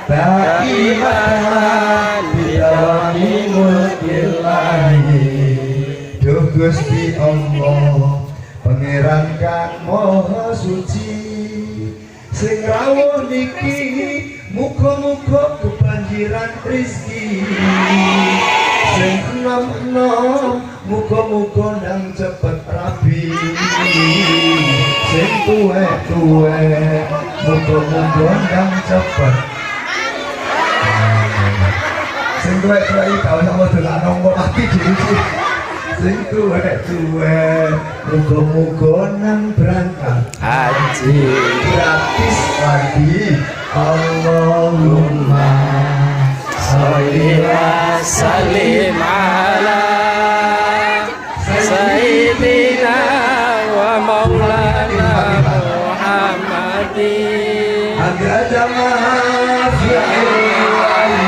Baiman bidawami mulkillahi. Duh Gusti Allah Pangeran kang Maha Suci, sing rawuh niki muga-muga kebanjiran rezeki. Sing enom-enom muga-muga ndang cepet rabi. Sing tuwek-tuwek muga-muga ndang cepet. Sing tuwek-tuwek iki gak usah modolan nomor lagi dhewe. Sing tuwek-tuwek muga-muga nang berangkat haji gratis lagi. Allahumma sholli wa sallim ala sayyidina wa maulana Muhammadin Agama fi'ilai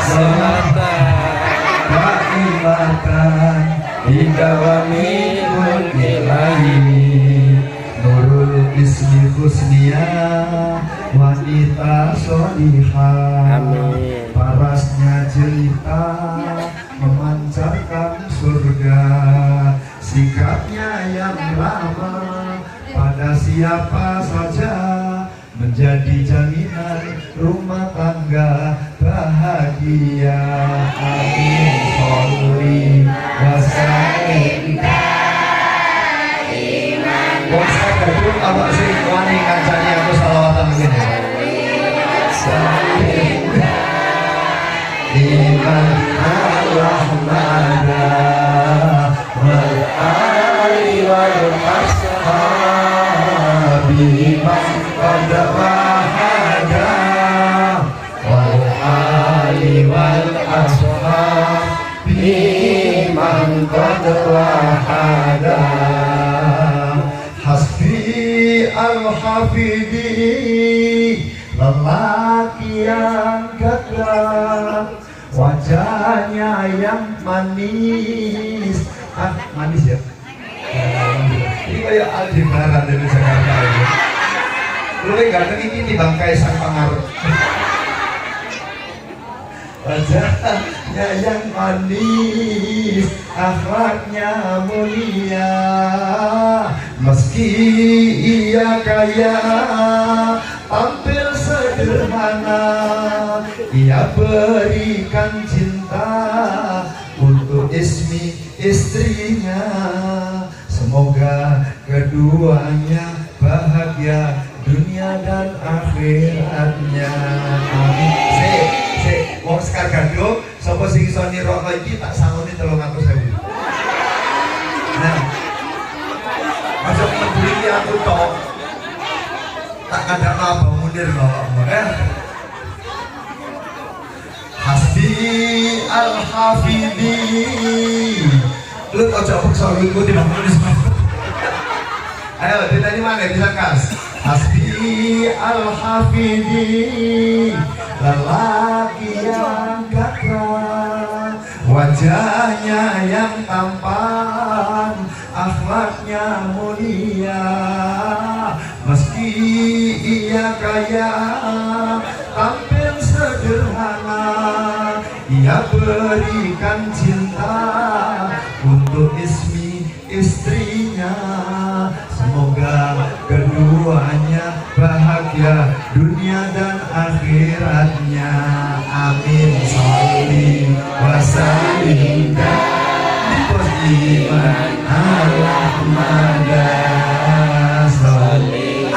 salatan Ba'imatan Bidawami mulkilahi. Nurul ismi husniyah wanita solihah. Amin. Parasnya cerita memancarkan surga. Sikapnya yang ramah pada siapa saja menjadi jaminan rumah tangga bahagia. Amin. Sholli wasallim. Wong sakit awak sing wani kancane aku selawatan ngene. Salim iman ar-rahmana wal ali wal ashabi man qad wahada wal ali wal ashabi man qad wahada. Hasbi al-hafidhi lelaki yang gagah, wajahnya yang manis. Manis ya? Ini kayak Aldebaran dari Jakarta ya. Lu ganteng ini bangkai sang pengaruh. Wajahnya yang manis, akhlaknya mulia. Meski ia kaya, tampil sederhana, ia berikan cinta untuk Ismi istrinya. Semoga keduanya bahagia dunia dan akhiratnya. Amin. Wong sekar gandum, sapa sing iso nirokno iki tak sangoni 300.000. Nah, aja peduli aku tok. Tak ada apa mundir lho. Hasbi al-hafidhi. Lu aja paksa ngikuti nang nulis. Ayo, ditanya mana bisa kas? Hasbi al-hafidhi lelaki yang gagah, wajahnya yang tampan, akhlaknya mulia. Meski ia kaya, tampil sederhana, ia berikan cinta untuk Ismi istrinya. Semoga keduanya bahagia dunia dan akhiratnya. Amin. Sholli wasallim iman ar-rahmana.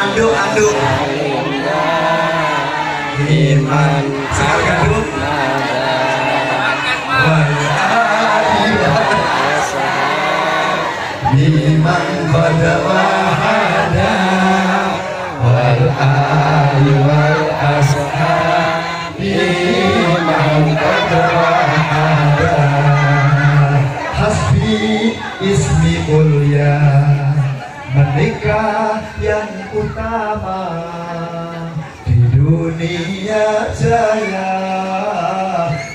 Anduk iman sekarang iman pada wahada wal ali wal ashab iman pada wahada. Hasbi ismi mulia, menikah yang utama di dunia jaya,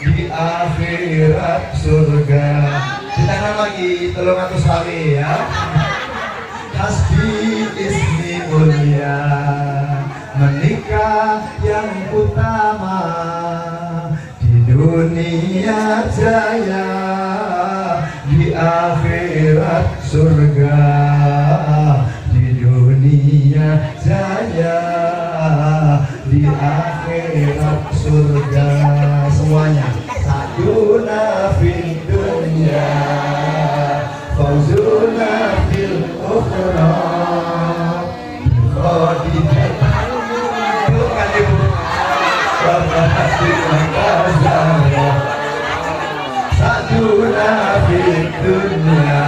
di akhirat surga. Ditanya lagi 300 kali ya. Hasbi ismi mulia, menikah yang utama dunia jaya, di akhirat surga. Di dunia jaya, di akhirat surga. Semuanya. Saduna fid dunya, fauzuna fil ukhra. Khadijah itu kan ibu saduna fid dunya,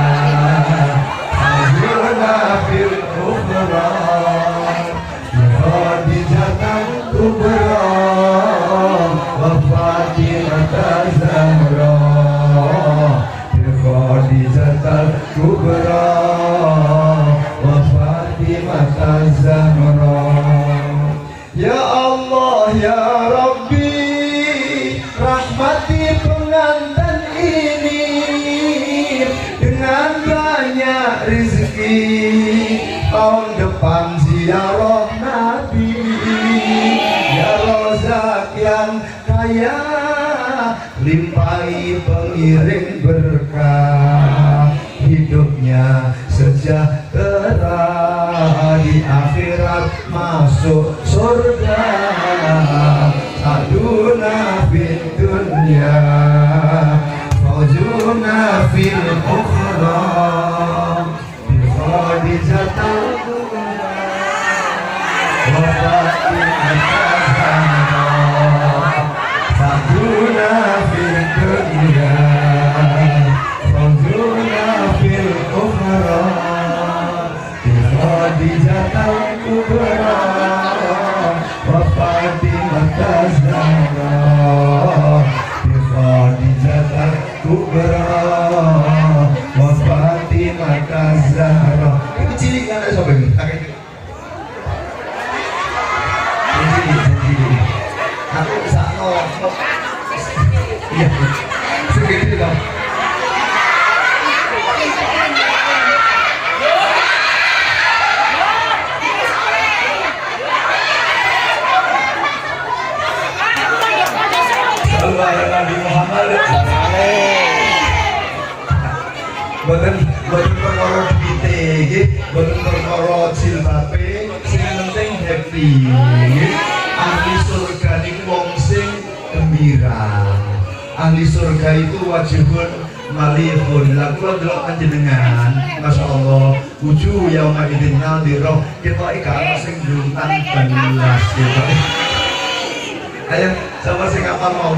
fauzuna fil ukhra. Khadijah kubra wa Fatimah Zahra. Khadijah kubra wa Fatimah Zahra. Ya Allah ya Rabbi, rahmati pengantin ini dengan banyak rezeki. Tahun depan ziarah Nabi, ya Rozak yang kaya, limpahi pengiring berkah. Hidupnya sejahtera, di akhirat masuk surga. Saduna fid dunya, fauzuna fil ukhra. Bi Khadijah wa Fatimah Zahra. Saduna fid dunya, fauzuna fil ukhra. Bi Khadijah kubra wa Fatimah Zahra. Bi Khadijah kubra wa Fatimah Zahra. Ini cilik kan ada sobat ini? Cilik. Aku bisa ngomong. Iya, segini dong. Nabi Muhammad. Boten perkara dite, boten perkara jilbabe, sing penting happy. Ahli surga niku wong sing gembira. Ahli surga itu wajibun malihun. Lah kula delok panjenengan, masyaallah, wujuh yauma idzin nadhirah. Ketoke gak ana sing nduntan belas gitu. Ayo, sama sing apa mau?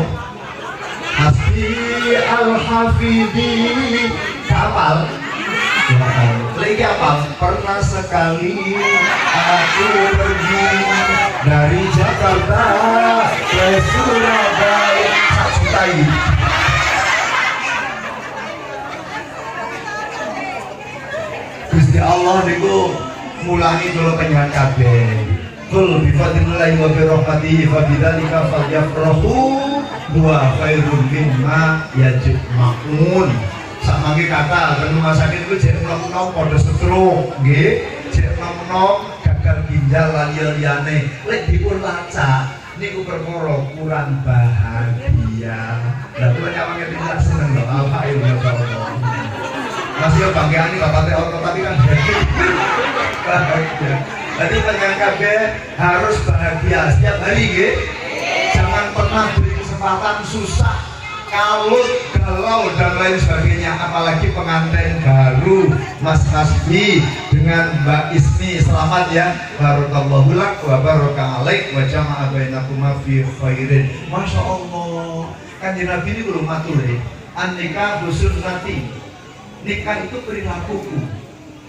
Hasbi al-hafidhi. Kapal? Lagi apa? Pernah sekali aku pergi dari Jakarta ke Surabaya. Sajutai. Gusti Allah niku mulangi kula panjenengan kabeh. Qul bi fadlillahi wa bi rahmatihi fa bidzalika falyafrahu huwa khairun mimma yajma'un. Samangke kata ke rumah sakit itu jek menawa padha stroke nggih, jek menawa gagal ginjal lan liyane. Lek dipun lacak niku perkara kurang bahagia. Lah kula nyawange tidak seneng lho, alhamdulillah. Masih bangkeane bapaknya orang tapi kan bahagia. Jadi pengen kabeh harus bahagia setiap hari nggih. Jangan pernah beri kesempatan susah, kalut, galau dan lain sebagainya. Apalagi pengantin baru Mas Hasbi dengan Mbak Ismi. Selamat ya. Barakallahu lak wa baraka alaik wa jama'a bainakuma fi khairin. Masya Allah. Kanjeng Nabi ini belum matur ya. An-nikah sunnati. Nikah itu perilakuku.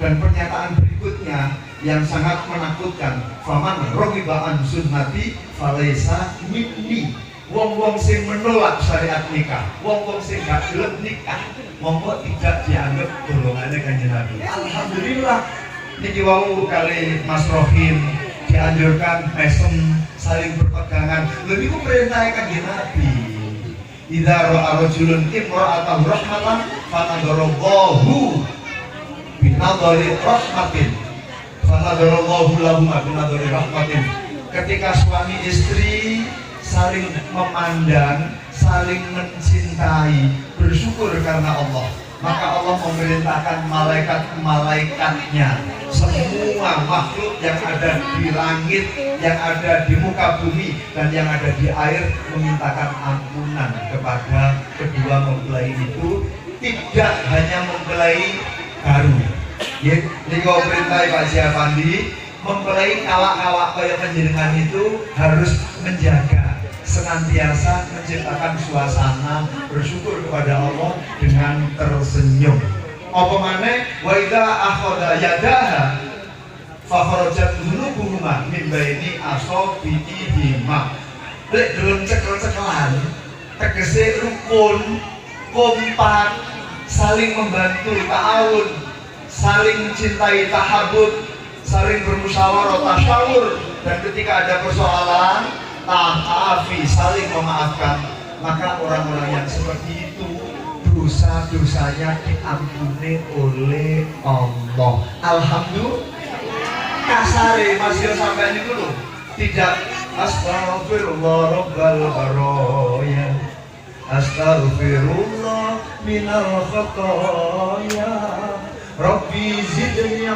Dan pernyataan berikutnya yang sangat menakutkan. Faman raghiba an sunnati falaisa minni. Wong-wong sing menolak syariat nikah, wong-wong sing gak gelem nikah, monggo tidak dianggap golongannya Kanjeng Nabi. Alhamdulillah niki wau kali Mas Rohim dianjurkan mesem saling berpegangan. Lha niku perintah Kanjeng Nabi. Idza ra'a rajulun imra'atahu rahmatan fanadarahu binadari rahmatin. Fanadarahu lahum binadari rahmatin. Ketika suami istri saling memandang, saling mencintai, bersyukur karena Allah. Maka Allah memerintahkan malaikat-malaikatnya, semua makhluk yang ada di langit, yang ada di muka bumi, dan yang ada di air, memintakan ampunan kepada kedua mempelai itu. Tidak hanya mempelai baru. Ini kau perintah Pak Syafandi, mempelai awak-awak kaya penjenengan itu harus menjaga, senantiasa menciptakan suasana bersyukur kepada Allah dengan tersenyum. Apa maneh wa idza akhadha yadaha fa kharajat dhunubuhuma min baini asabi'ihima. Lek delon cekel-cekelan tegese rukun, kompak, saling membantu, ta'awun, saling mencintai, tahabud, saling bermusyawarah, tasyawur, dan ketika ada persoalan ta'afi, saling memaafkan. Maka orang-orang yang seperti itu dosa-dosanya diampuni oleh Allah. Alhamdulillah. Kasare masih sampai ini dulu. Tidak astaghfirullah rabbal baraya, astaghfirullah minal khataya, Rabbi zidni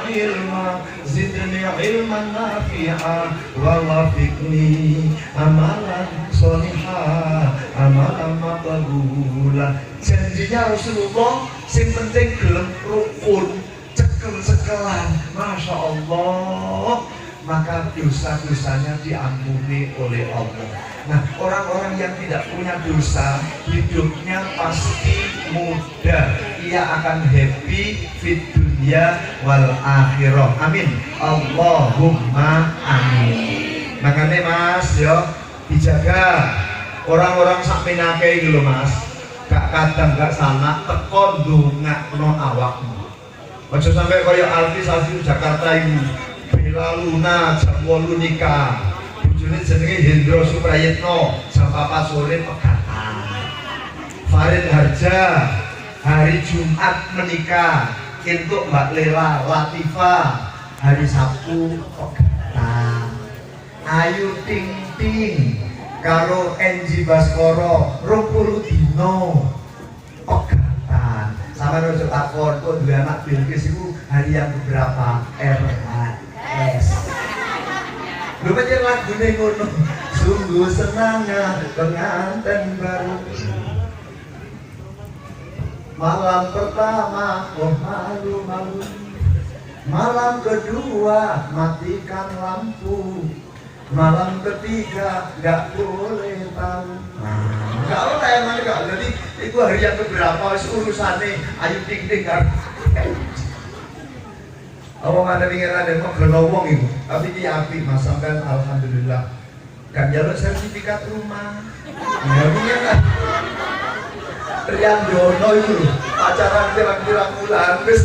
ilman nafi'a wa wafiqni amalan solihah, amalan maqbula. Janjinya Rasulullah, sing penting gelem rukun, cekel-cekelan, Masya Allah, maka dosa-dosanya diampuni oleh Allah. Nah, orang-orang yang tidak punya dosa, hidupnya pasti mudah. Ia akan happy fit dunia wal akhirah. Amin. Allahumma amin. Makanya Mas, yo dijaga orang-orang sak menake iki lho Mas. Gak kadang gak sana tekon ndongakno awakmu. Aja sampai kaya artis asli Jakarta ini. Bella Luna jam 8 nikah. Bojone jenenge Hendro Suprayitno jam 4 sore pegatan. Farid Harja hari Jumat menikah. Untuk Mbak Lela Latifah hari Sabtu pegatan. Ayu Ting Ting karo Enji Baskoro 20 dino pegatan. Sama ojo takon kok duwe anak Bilqis iku hari yang beberapa RHS. Lho pancen lagune ngono. Sungguh senangnya pengantin baru. Malam pertama oh malu-malu. Malam kedua matikan lampu. Malam ketiga nggak boleh tahu. Nggak boleh emang nggak. Jadi itu hari yang keberapa urusannya Ayu Ting Ting kan. Awang ada pikiran mau gelowong itu. Tapi ini api Mas sampean alhamdulillah. Kan jalur sertifikat rumah. Ya kan. Rian Dono itu pacaran pirang-pirang bulan wis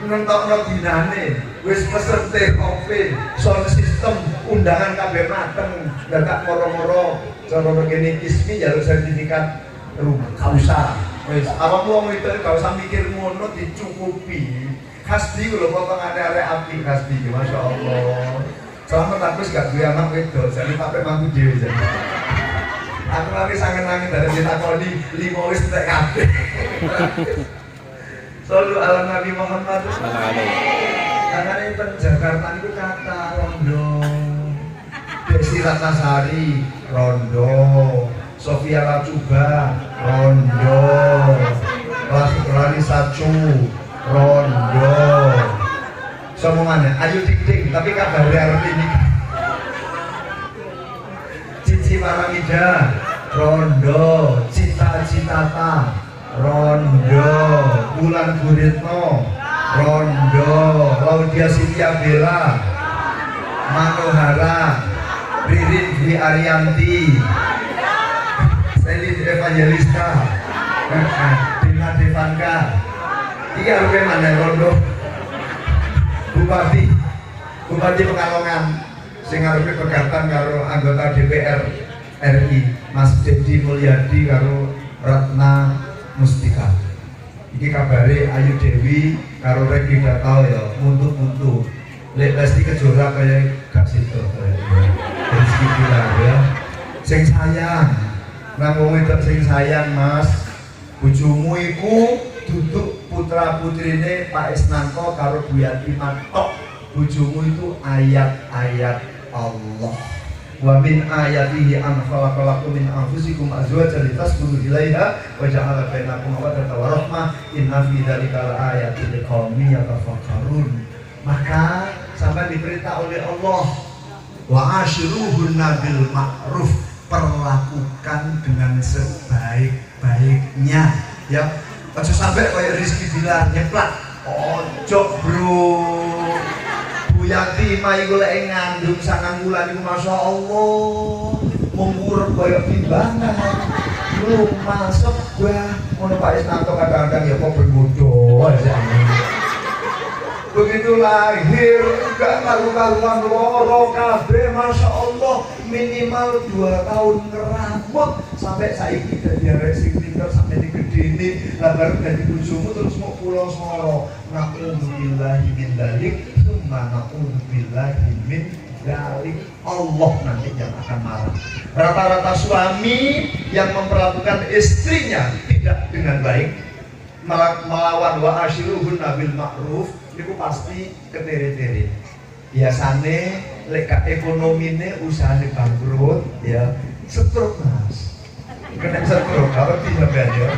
nentokno dinane, wis pesen TOP, sound system, undangan kabeh mateng, dadak moro-moro cara begini ismi jalur sertifikat rumah. Gak usah. Wis awakmu wong itu gak usah mikir ngono, dicukupi. Kasdi lho potongane arek api kasdi, Masya Allah. Selamat aku gak duwe anak wedok, jadi sampe mampu dhewe jadi. Aku lagi sangen-sangen dari ditakoni 5 wis entek kabeh. Sallu ala Nabi Muhammad. Karena ini Jakarta itu kata Rondo, Desi Ratnasari Rondo, Sofia Lacuba Rondo, Lani Sacu Rondo. Semuanya Ayu Ting Ting, tapi kabar arep ini Cici Maramida Rondo, Cita-Citata Rondo, Bulan Guritno Rondo, Laudia Cynthia Bella Manohara, Ririn Dwi Arianti, Selin Evangelista, Dina Devanka. Iki arupe mana Rondo? Bupati Pekalongan sing arupe pegatan karo anggota DPR RI Mas Dedi Mulyadi karo Ratna Mustika. Iki kabare Ayu Dewi karo Regi Datau ya, muntuk-muntuk. Lek Lesti Kejora kaya gak sido kaya. Rezeki bilang ya. Sing sayang Nang wong wedok sing sayang Mas, bojomu iku duduk putra putrine Pak Isnanto karo Bu Yatimah tok. Bojomu itu ayat-ayat Allah. Wa min ayatihi an khalaqalakum min anfusikum azwajan litaskunu ilaiha wa ja'ala bainakum mawaddatan wa rahmah inna fi dzalika laayatin liqaumin yatafakkarun. Maka sampai diperintah oleh Allah wa ashiruhunna bil ma'ruf, perlakukan dengan sebaik-baiknya ya. Aja sampai kayak Rizky bilang nyeplak. Ojo bro. Bu Yatimah iku lek ngandung 9 wulan iku masyaallah mengurep kaya timbangan. Lu masuk gua ngono Pak Isnanto kadang-kadang ya kok berbodoh aja. Begitu lahir gak karu-karuan loro kabeh masyaallah, minimal 2 tahun ngeramut sampai saiki dadi arek sing pinter sampai digedeni lah baru dadi bojomu terus mau pulang soro. Na'udzubillahi min dzalik tsumma na'udzubillahi min dzalik. Allah nanti yang akan marah. Rata-rata suami yang memperlakukan istrinya tidak dengan baik, melawan wa ashiruhunna bil ma'ruf, itu pasti ketere-tere. Biasane lek ekonomine usahane bangkrut ya, setruk Mas. Kena setruk kalau tidak ya.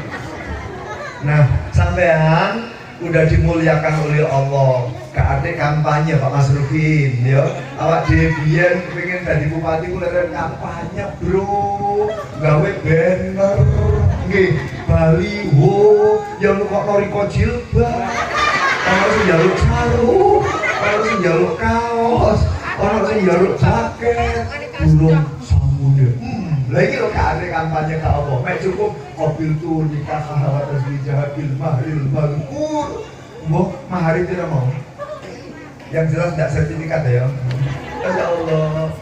Nah, sampean udah dimuliakan oleh Allah. Kate kampanye Pak Mas Rufin ya. Awak dhewe biyen pengen dadi bupati ku leren kampanye, Bro. Gawe banner nggih, baliho yang nukokno riko jilbab. Ono sing njaluk sarung, ono sing njaluk kaos, ono sing njaluk jaket, burung sambune. Lah iki lho kate kampanye ka apa? Mek cukup mobil tuh nikah sahabat asli bil mahril mazkur. Mbok mahari tidak mau. Yang jelas tidak sertifikat ya. Masya Allah.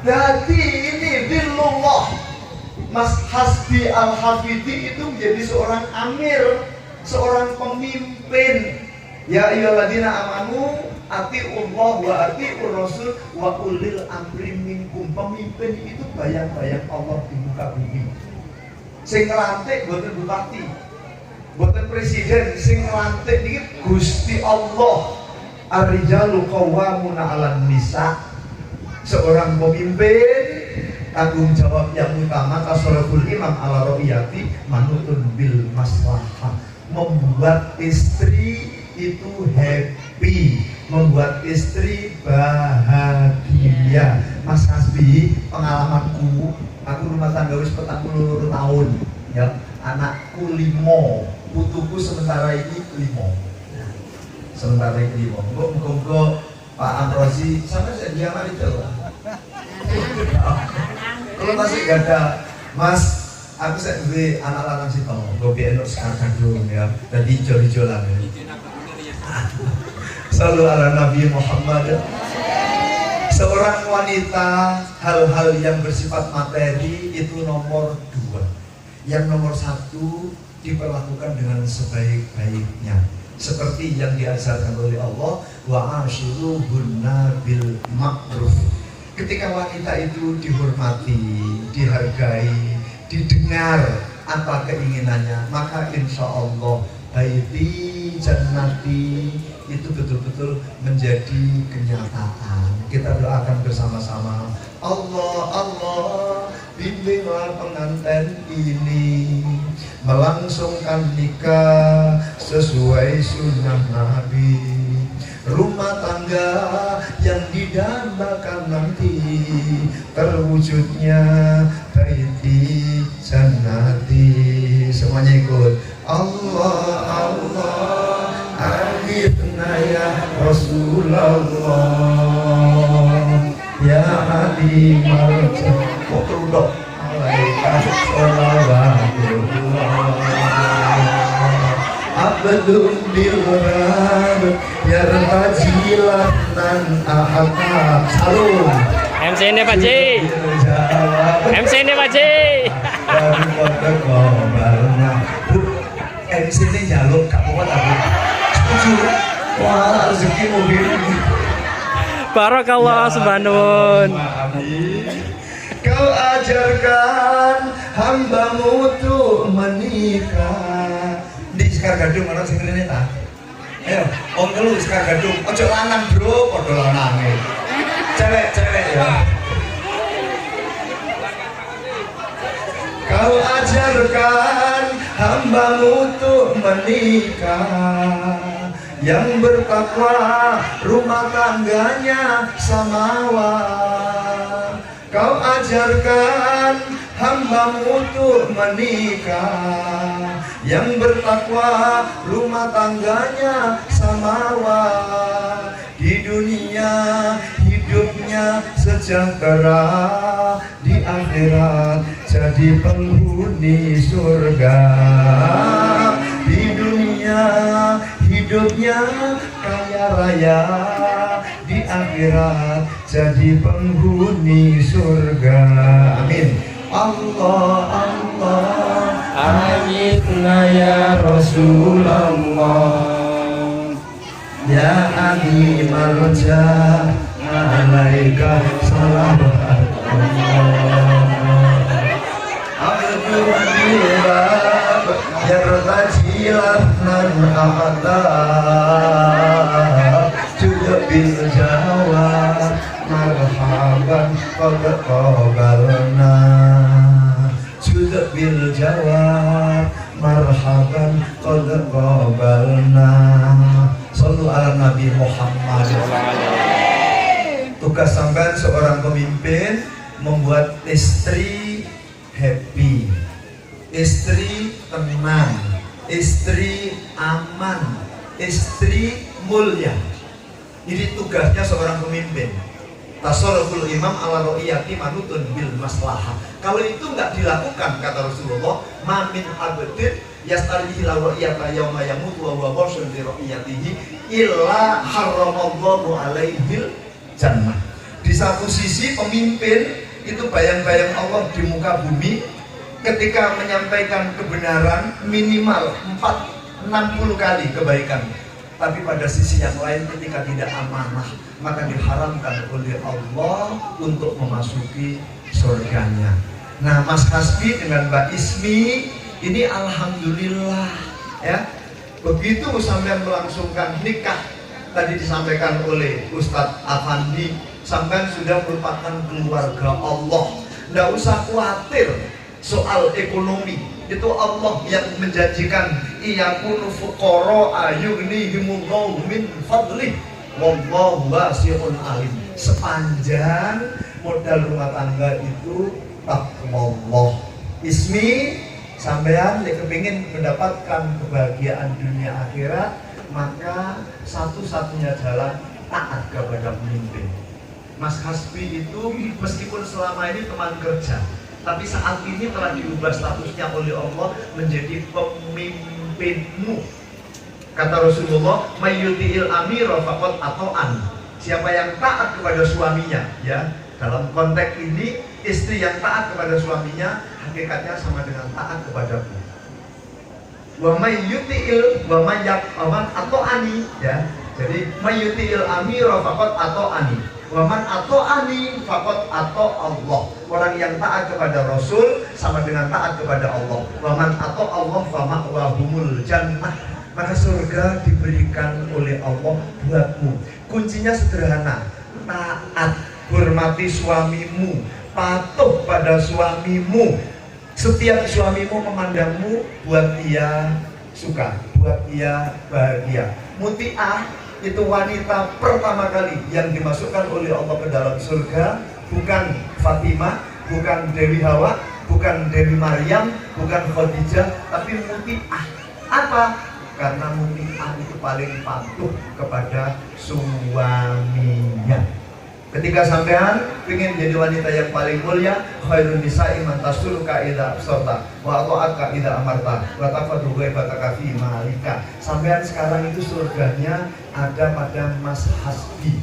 Jadi ini bilullah. Mas Hasbi Al-Hafidhi itu menjadi seorang amir, seorang pemimpin. Ya ayyuhalladzina amanu atiiullah wa atiiur rasul wa ulil amri minkum. Pemimpin itu bayang-bayang Allah di muka bumi. Sing ngelantik boten bupati, boten presiden, sing ngelantik niki Gusti Allah. Ar-rijalu qawwamuna 'alan nisa. Seorang pemimpin tanggung jawab yang utama tasarruful imam ala ra'iyati manutun bil maslahah. Membuat istri itu happy, membuat istri bahagia. Mas Hasbi, pengalamanku, aku rumah tangga wis 40 tahun ya, anakku 5, putuku sementara ini 5. Sementara ini 5. Muga-muga Pak Amrozi sampai saya diamar itu kalau masih gak ada Mas, aku saya beli anak lanang sih tau, gue biar sekarang dulu ya, tadi hijau-hijauan ya. Selalu ala Nabi Muhammad. Seorang wanita, hal-hal yang bersifat materi itu nomor 2. Yang nomor 1 diperlakukan dengan sebaik-baiknya, seperti yang diajarkan oleh Allah, wa ashiruhunna bil ma'ruf. Ketika wanita itu dihormati, dihargai, didengar apa keinginannya, maka insya Allah baiti jannati itu betul-betul menjadi kenyataan. Kita doakan bersama-sama. Allah, Allah, bimbinglah pengantin ini melangsungkan nikah sesuai sunnah Nabi. Rumah tangga yang didambakan nanti terwujudnya baiti jannati. Semuanya ikut. Allah, Allah, aghithna ya Rasulullah, ya Halimah. Kok terudok? Alaika sholawatullah. Abdul Bilrab yarbajilah nan ahaka. Salam MC ini Pak Ji. MC ini Pak Ji. MC ini jaluk gak apa-apa tapi setuju. Wah, rezeki mobil. Barakallah subhanun. Kau ajarkan hambamu tuh menikah. Di Sekar Gadung orang sing rene ta? Ayo, om telu Sekar Gadung. Ojo lanang, Bro, padha lanange. Cewek-cewek ya. Kau ajarkan hambamu tuh menikah, yang bertakwa rumah tangganya samawa. Kau ajarkan hambamu tuh menikah, yang bertakwa rumah tangganya samawa. Di dunia hidupnya sejahtera, di akhirat jadi penghuni surga. Di dunia hidupnya kaya raya, di akhirat jadi penghuni surga. Amin. Allah Allah amitna ya Rasulullah, ya Abi Marja alaika salawatullah. Abdul Bilab yartajilah nan a'adab, juga bil jawab marhaban qad qabalna, juga bil jawab marhaban qad qabalna. Sallu ala Nabi Muhammad. Tugas sampean seorang pemimpin membuat istri happy, istri tenang, istri aman, istri mulia. Ini tugasnya seorang pemimpin. Tasarruful imam ala ro'iyati manutun bil maslahah. Kalau itu nggak dilakukan, kata Rasulullah, ma min abdin yastarihi la ro'iyata yauma yamutu wa huwa bashun li ro'iyatihi illa haramallahu alaihil jannah. Di satu sisi pemimpin itu bayang-bayang Allah di muka bumi, ketika menyampaikan kebenaran minimal 60 kali kebaikan. Tapi pada sisi yang lain ketika tidak amanah, maka diharamkan oleh Allah untuk memasuki surganya. Nah, Mas Hasbi dengan Mbak Ismi ini alhamdulillah ya. Begitu sampean melangsungkan nikah, tadi disampaikan oleh Ustadz Afandi, sampean sudah merupakan keluarga Allah. Nggak usah khawatir soal ekonomi. Itu Allah yang menjanjikan iyakunu fuqara yughnihimullahu min fadlih wallahu wasi'un alim. Sepanjang modal rumah tangga itu taqwallah. Ismi, sampean nek kepingin mendapatkan kebahagiaan dunia akhirat, maka satu-satunya jalan taat kepada pemimpin. Mas Hasbi itu meskipun selama ini teman kerja, tapi saat ini telah diubah statusnya oleh Allah menjadi pemimpinmu. Kata Rasulullah, mayyuti'il amira faqad ata'an. Siapa yang taat kepada suaminya, ya, dalam konteks ini istri yang taat kepada suaminya hakikatnya sama dengan taat kepadaku. Wa mayyuti'il wa man ata'ani, ya. Jadi mayyuti'il amira faqad ata'ani. Waman ata'ani faqad Allah. Orang yang taat kepada Rasul sama dengan taat kepada Allah. Waman Allah fa ma'wahumul jannah. Maka surga diberikan oleh Allah buatmu. Kuncinya sederhana, taat, hormati suamimu, patuh pada suamimu. Setiap suamimu memandangmu, buat dia suka, buat dia bahagia. Muti'ah itu wanita pertama kali yang dimasukkan oleh Allah ke dalam surga, bukan Fatimah, bukan Dewi Hawa, bukan Dewi Maryam, bukan Khadijah, tapi Muti'ah. Apa? Karena Muti'ah itu paling patuh kepada suaminya. Ketika sampean ingin jadi wanita yang paling mulia, khairun nisa'i man tasuluka idza absarta wa ata'aka idza amarta wa tafadu ghaibata fi malika. Sampean sekarang itu surganya ada pada Mas Hasbi.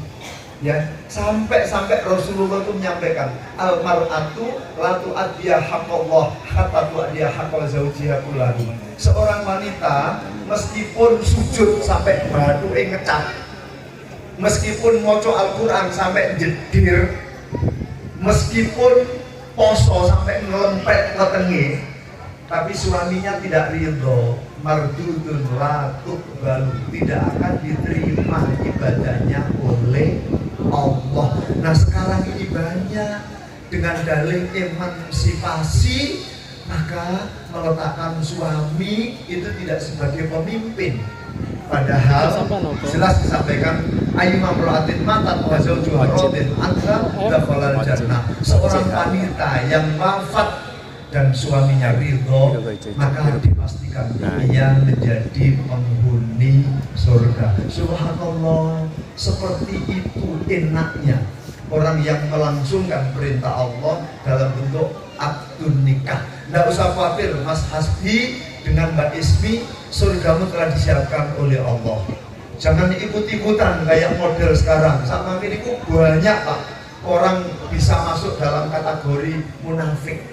Ya, sampai Rasulullah itu menyampaikan al mar'atu la tu'addiya haqqallah hatta tu'addiya haqqal zawjiha kullahu. Seorang wanita meskipun sujud sampai bathuke ngecap, meskipun maca Al-Quran sampai jedir, meskipun poso sampai ngelempet wetenge, tapi suaminya tidak ridho, mardudun latuk balu, tidak akan diterima ibadahnya oleh Allah. Nah sekarang ini banyak dengan dalih emansipasi, maka meletakkan suami itu tidak sebagai pemimpin. Padahal jelas disampaikan ayyuma imra'atin matat wa zawjuha radin anha dakhalal jannah. Seorang wanita yang wafat dan suaminya ridho, maka dipastikan ia menjadi penghuni surga. Subhanallah, seperti itu enaknya orang yang melangsungkan perintah Allah dalam bentuk akdun nikah. Tidak usah khawatir Mas Hasbi dengan Mbak Ismi, surgamu telah disiapkan oleh Allah. Jangan ikut-ikutan kayak model sekarang. Sama ini banyak Pak orang bisa masuk dalam kategori munafik.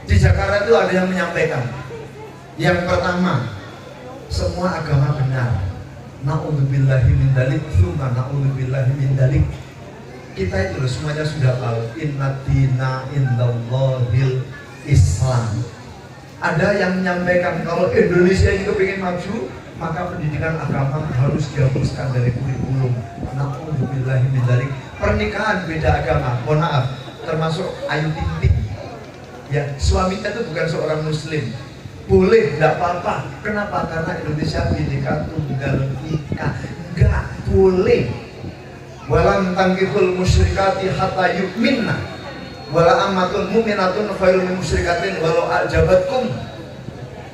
Di Jakarta itu ada yang menyampaikan, yang pertama, semua agama benar. Na'udzubillahi min dzalik, tsumma na'udzubillahi min dzalik. Kita itu semuanya sudah tahu, inna dina indallahil Islam. Ada yang menyampaikan kalau Indonesia ini kepingin maju, maka pendidikan agama harus dihapuskan dari kurikulum. Na'udzubillahi min dzalik. Pernikahan beda agama, mohon maaf, termasuk Ayu Ting Ting. Ya, suaminya itu bukan seorang muslim. Boleh, tidak apa-apa. Kenapa? Karena Indonesia Bhinneka Tunggal Ika. Enggak boleh. Walam tangkihul musyrikati hatta yu'minna. Wala amatun mu'minatun khairun min musyrikatin walau ajabatkum.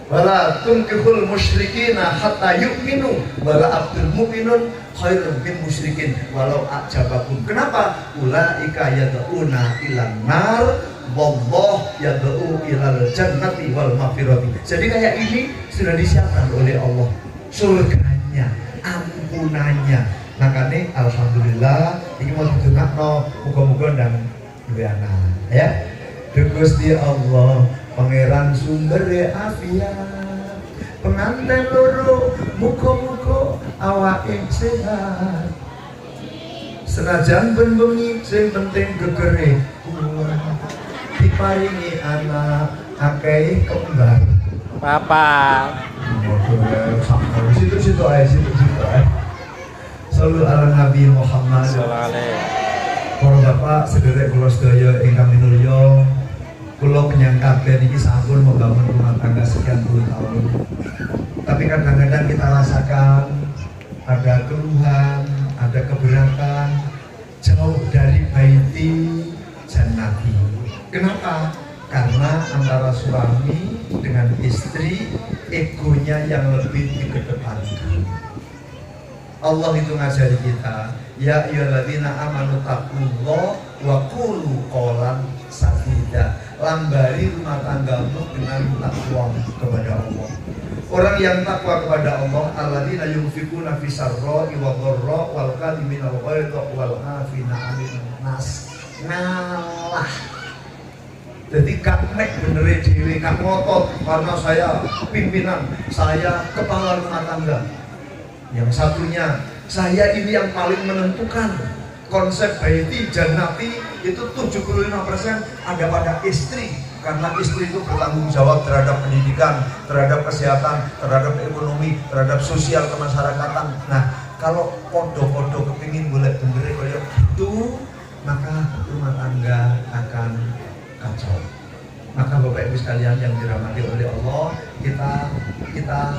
Wala tunkihul musyrikina hatta yu'minu. Wala abdul mu'minun khairun min musyrikin walau ajabakum. Kenapa? Ulaika yad'una ilan nar, wallah yad'u ilal jannati wal maghfirati. Jadi kayak ini sudah disiapkan oleh Allah surganya, ampunannya. Makanya alhamdulillah ini mau didongakno muga-muga ndang duwe anak ya. Gusti Allah pangeran sumber afiat, pengantin loro muga-muga awake sehat. Senajan ben bengi sing penting gegere kuat. Diparingi anak akeh kembar. Papa. Situ aja. Sallu ala Nabi Muhammad. Para bapak sederek kula sedaya ingkang minulya, kula penyang kabeh niki sampun membangun rumah tangga sekian puluh tahun. Tapi kadang-kadang kita rasakan ada keluhan, ada keberatan jauh dari baiti jannati. Kenapa? Karena antara suami dengan istri egonya yang lebih dikedepankan. Allah itu ngajari kita, ya ayyuhalladzina amanu taqullaha wa qulu qawlan sadida. Lambari rumah tanggamu dengan takwa kepada Allah. Orang yang takwa kepada Allah, alladzina yunfikuna fis sarra'i wa dharra wal kadhimina al ghaidha wal 'afina 'anil nas. Ngalah. Jadi kak mek bener dhewe, kak ngotot karena saya pimpinan, saya kepala rumah tangga. Yang satunya, saya ini yang paling menentukan. Konsep baiti jannati itu 75% ada pada istri. Karena istri itu bertanggung jawab terhadap pendidikan, terhadap kesehatan, terhadap ekonomi, terhadap sosial kemasyarakatan. Nah, kalau podo-podo kepingin boleh bener kayak gitu, maka rumah tangga akan kacau. Maka Bapak Ibu sekalian yang dirahmati oleh Allah, kita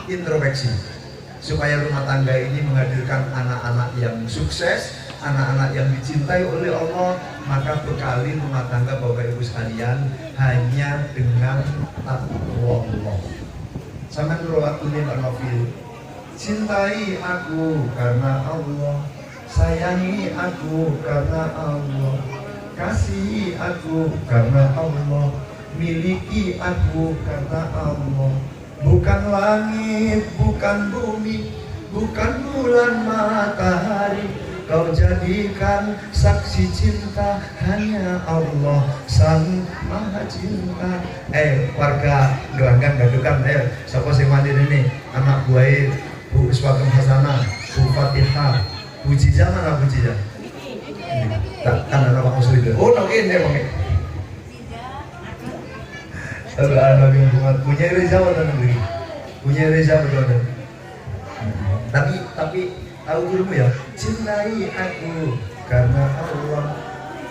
introspeksi supaya rumah tangga ini menghadirkan anak-anak yang sukses, anak-anak yang dicintai oleh Allah. Maka bekali rumah tangga Bapak Ibu sekalian hanya dengan takwa Allah. Sampai waktu ini Pak Novil, cintai aku karena Allah, sayangi aku karena Allah, kasihi aku karena Allah, miliki aku karena Allah. Bukan langit, bukan bumi, bukan bulan matahari, kau jadikan saksi cinta hanya Allah Sang Maha Cinta. Warga gelanggang gadukan, siapa sing mandi ini? Anak buah Bu Iswakem Hasanah, Bu Fatihah, Bu Jizah, mana Bu Jizah? Tak kan ada Pak Muslim. Oh, no ini Bang. Nabi Muhammad punya Reza atau negeri? Punya Reza betul. Tapi tahu dulu ya, cintai aku karena Allah,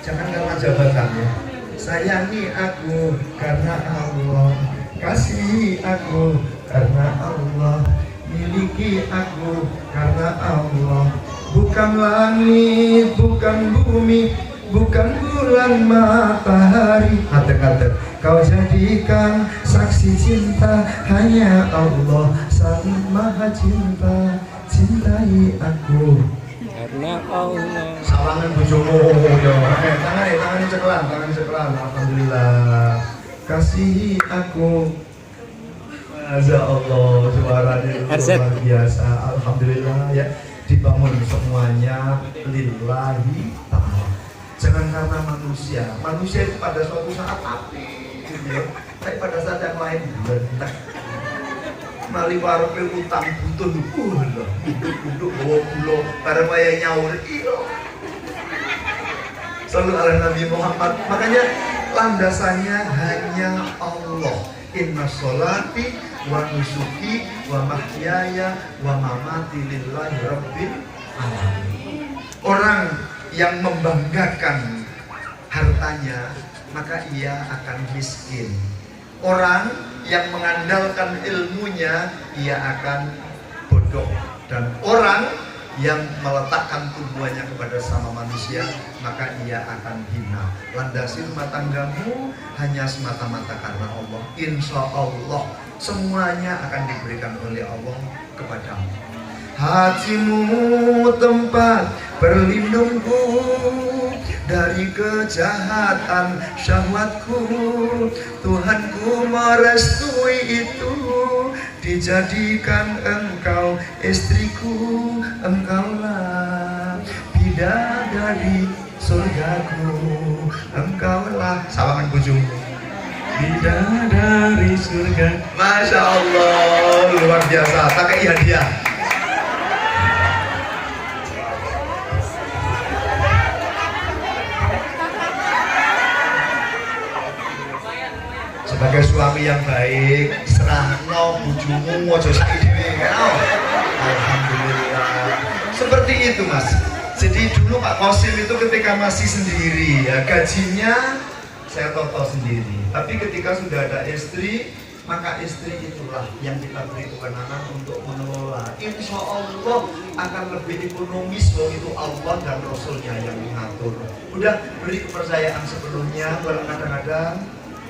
jangan karena jabatan ya. Sayangi aku karena Allah, kasihi aku karena Allah, miliki aku karena Allah. Bukan langit, bukan bumi, bukan bulan matahari. Kata-kata kau jadikan saksi cinta, hanya Allah sang maha cinta. Cintai aku karena Allah. sawangan bojomu yo. Tangan cekelan. Alhamdulillah. Kasihi aku. Masya Allah, suaranya luar biasa. Alhamdulillah ya, dibangun semuanya lillahi ta'ala. Jangan karena manusia itu pada suatu saat api gitu ya. Tapi pada saat yang lain bentak. Mali warepe utang butun lho. Duduk bawa pulau bareng waya nyaur iyo. Selalu ala Nabi Muhammad. Makanya landasannya hanya Allah. Inna sholati wa nusuki wa mahyaya wa mamati lillahi rabbil alamin. Orang yang membanggakan hartanya, maka ia akan miskin. Orang yang mengandalkan ilmunya, ia akan bodoh. Dan orang yang meletakkan tubuhannya kepada sama manusia, maka ia akan hina. Landasi rumah tanggamu hanya semata-mata karena Allah. Insya Allah semuanya akan diberikan oleh Allah kepadamu. Hatimu tempat berlindungku dari kejahatan syahwatku. Tuhanku merestui itu, dijadikan engkau istriku. Engkaulah bidadari surgaku. Engkaulah sawangan bojomu, bidadari surga. Masya Allah, luar biasa. Pakai hadiah. Sebagai suami yang baik, serahno bojomu aja saiki dhewe. Alhamdulillah. Seperti itu, Mas. Jadi dulu Pak Kosim itu ketika masih sendiri, ya, gajinya saya toto sendiri. Tapi ketika sudah ada istri, maka istri itulah yang kita beri kewenangan untuk mengelola. Insya Allah akan lebih ekonomis, bahwa itu Allah dan Rasulnya yang mengatur. Udah beri kepercayaan sepenuhnya. Kadang-kadang,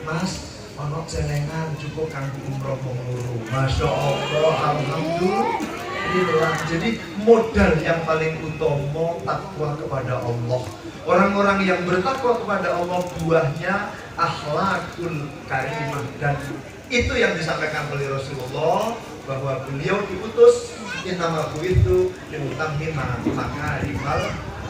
Mas, ono celengan cukup kanggo umroh menguru. Masya Allah, alhamdulillah. Jadi modal yang paling utama takwa kepada Allah. Orang-orang yang bertakwa kepada Allah buahnya akhlakul karimah, dan itu yang disampaikan oleh Rasulullah bahwa beliau diutus innama bu'itsu liutammima makarimal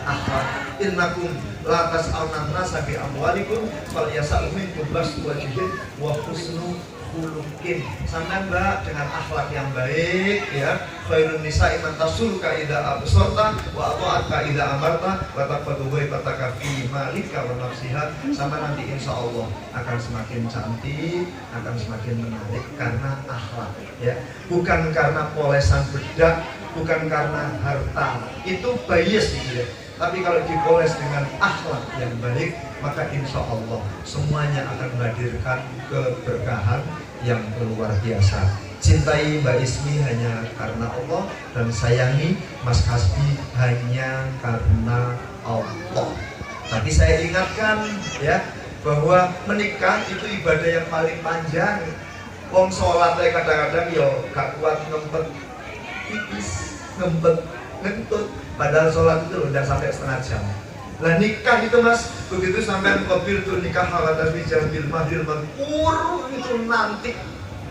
akhlak. Innakum la tas'alun nasa bi amwalikum fal yas'al minkum bastu wajhin wa husnu khuluqin. Sampai Mbak dengan akhlak yang baik, ya. Khairun nisa'i man tasulka idza absarta wa ata'aka idza amarta wa taqadu wa tatakafi malika wa nafsiha. Sampai nanti insya Allah akan semakin cantik, akan semakin menarik karena akhlak, ya. Bukan karena polesan bedak, bukan karena harta. Itu bias gitu ya. Tapi kalau dipoles dengan akhlak yang baik, maka insya Allah semuanya akan menghadirkan keberkahan yang luar biasa. Cintai Mbak Ismi hanya karena Allah, dan sayangi Mas Kasbi hanya karena Allah. Tapi saya ingatkan, ya, bahwa menikah itu ibadah yang paling panjang. Wong sholat kadang-kadang yo gak kuat ngempet pipis, ngempet ngentut. Padahal sholat itu udah sampai setengah jam. Lah nikah itu Mas, begitu sampai qabil tuh nikah halal fi jambil mahdil makur, itu nanti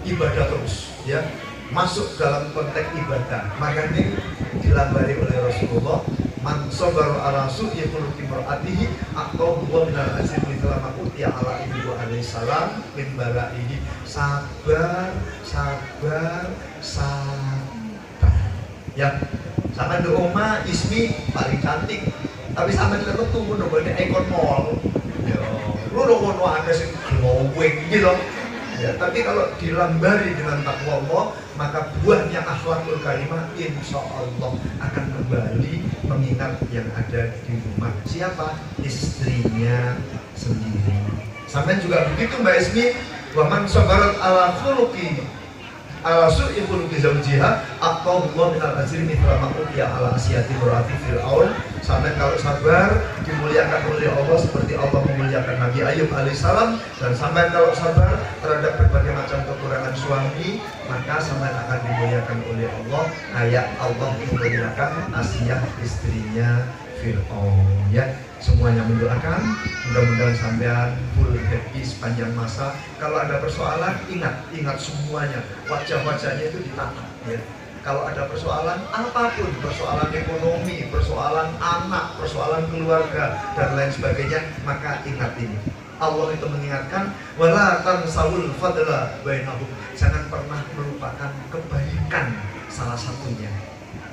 ibadah terus, ya, masuk dalam konteks ibadah. Makanya dilambari oleh Rasulullah, man sabaru ala su'i khuluqi mar'atihi atau huwa minal azim mithla ma utiya ala ibu alaihi salam min bara'ihi. Sabar, ya. Sampai di oma Ismi paling cantik, tapi sampai di tempat tunggu nungguin ekor mall. Ya, lu nunggu ada sih glowing gitu. Ya, tapi kalau dilambari dengan takwa Allah, maka buahnya akhlakul karimah insya Allah akan kembali mengingat yang ada di rumah. Siapa? Istrinya sendiri. Sampai juga begitu Mbak Ismi. Wa man sabarat ala khuluqi ala su'i khuluqi zawjiha aqallahu min al-ajri mithla ma utiya ala asyati murati fir'aun. Sampai kalau sabar dimuliakan oleh Allah seperti Allah memuliakan Nabi Ayub alaihissalam. Dan sampai kalau sabar terhadap berbagai macam kekurangan suami, maka sampai akan dimuliakan oleh Allah kayak Allah memuliakan Asyah istrinya Fir'aun. Ya, semuanya mendoakan mudah-mudahan sampean full happy sepanjang masa. Kalau ada persoalan, ingat semuanya, wajah-wajahnya itu ditatap ya. Kalau ada persoalan apapun, persoalan ekonomi, persoalan anak, persoalan keluarga dan lain sebagainya, maka ingat ini. Allah itu mengingatkan wala tansawul fadla bainahum. Jangan pernah melupakan kebaikan salah satunya.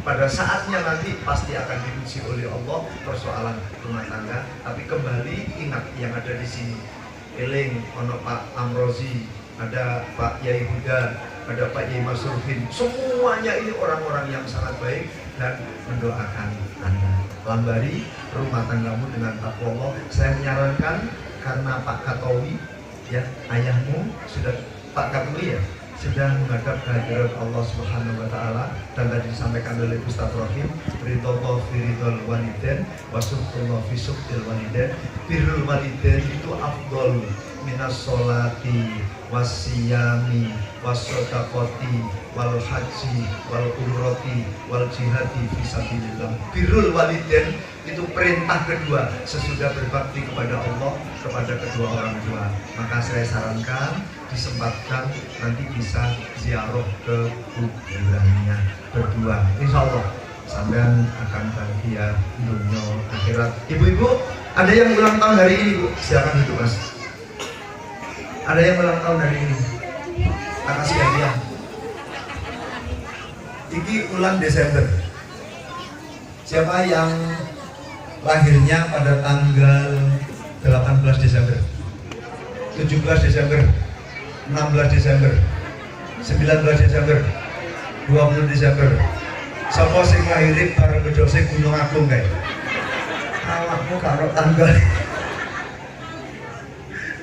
Pada saatnya nanti pasti akan diuji oleh Allah persoalan rumah tangga. Tapi kembali ingat yang ada di sini. Eling, ono Pak Amrozi, ada Pak Yai Huda, ada Pak Yai Masurfin. Semuanya ini orang-orang yang sangat baik dan mendoakan Anda. Lambari rumah tanggamu dengan takwa Allah. Saya menyarankan karena Pak Katowi, ya ayahmu sudah Pak Katowi ya, sedang menghadap kehadirat Allah Subhanahu wa taala dan tadi disampaikan oleh Ustaz Rohim, ridho fi ridhol walidain wa suhtullah fi suhtil walidain. Birrul walidain itu afdol minas sholati wasiyami wasodaqati wal haji wal umrati wal jihadi fisabilillah. Birrul walidain itu perintah kedua sesudah berbakti kepada Allah, kepada kedua orang tua. Maka saya sarankan disempatkan nanti bisa ziarah ke kuburannya berdua. Insya Allah sampean akan bahagia dunia akhirat. Ibu-ibu, ada yang ulang tahun hari ini Bu? Silakan duduk Mas. Ada yang ulang tahun hari ini? Kasih hadiah. Ini bulan Desember. Siapa yang lahirnya pada tanggal 18 Desember, 17 Desember, 16 Desember, 19 Desember, 20 Desember. Sapa sing lahir bareng bedose Gunung Agung kae? Awakmu karo tanggal.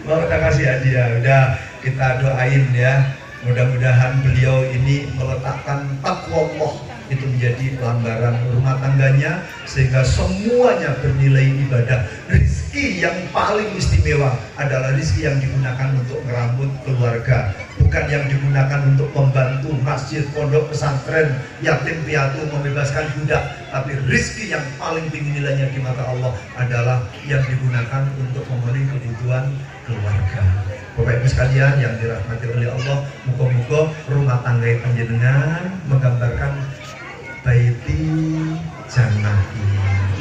Mau kita kasih hadiah, udah kita doain ya. Mudah-mudahan beliau ini meletakkan takwa Allah itu menjadi lambaran rumah tangganya sehingga semuanya bernilai ibadah. Rizki yang paling istimewa adalah rizki yang digunakan untuk merambut keluarga, bukan yang digunakan untuk membantu masjid, pondok pesantren, yatim piatu, membebaskan budak. Tapi rizki yang paling tinggi nilainya di mata Allah adalah yang digunakan untuk memenuhi kebutuhan keluarga. Bapak Ibu sekalian yang dirahmati oleh Allah, muka-muka rumah tangga panjenengan menggambarkan baiti jannati.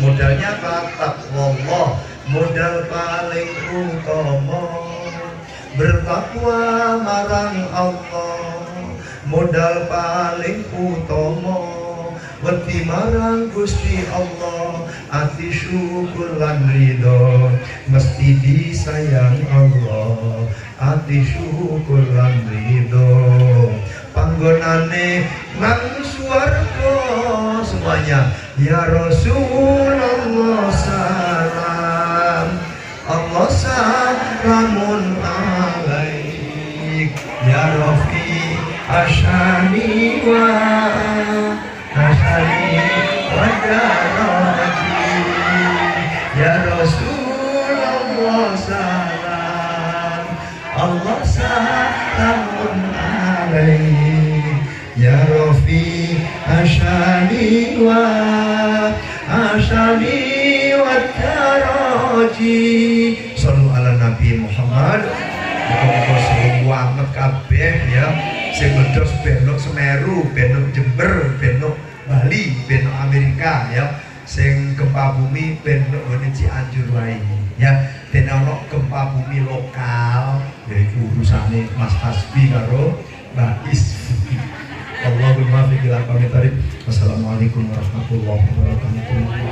Modalnya apa? Taqwallah, modal paling utama bertakwa marang Allah, modal paling utama wedi marang Gusti Allah, ati syukur lan ridho mesti disayang Allah, ati syukur lan ridho panggonane nang swarga. Semuanya ya Rasulullah salam, Allah salamun alaik ya Rafi asyani wa asyani wa darati ya Rasulullah salam, Allah salamun alaik ya Rafi asyani wa asyani wa daraji. Sallu ala Nabi Muhammad. Muga-muga selamat kabeh ya. Sing meledos benok Semeru, benok Jember, benok Bali, benok Amerika ya. Sing gempa bumi benok ngene Cianjur wae ya. Den ono gempa bumi lokal yaiku urusane Mas Hasbi karo Mbak Is. Allahumma fi ila qamitarib. Wassalamualaikum warahmatullahi wabarakatuh.